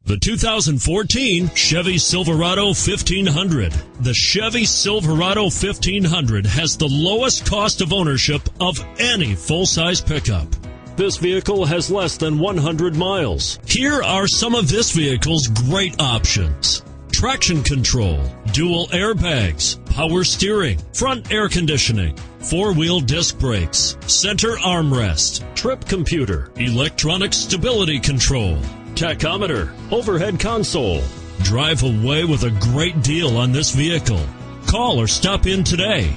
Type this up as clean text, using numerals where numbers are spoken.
The 2014 Chevy Silverado 1500. The Chevy Silverado 1500 has the lowest cost of ownership of any full-size pickup. This vehicle has less than 100 miles. Here are some of this vehicle's great options: traction control, dual airbags, power steering, front air conditioning, four-wheel disc brakes, center armrest, trip computer, electronic stability control, tachometer, overhead console. Drive away with a great deal on this vehicle. Call or stop in today.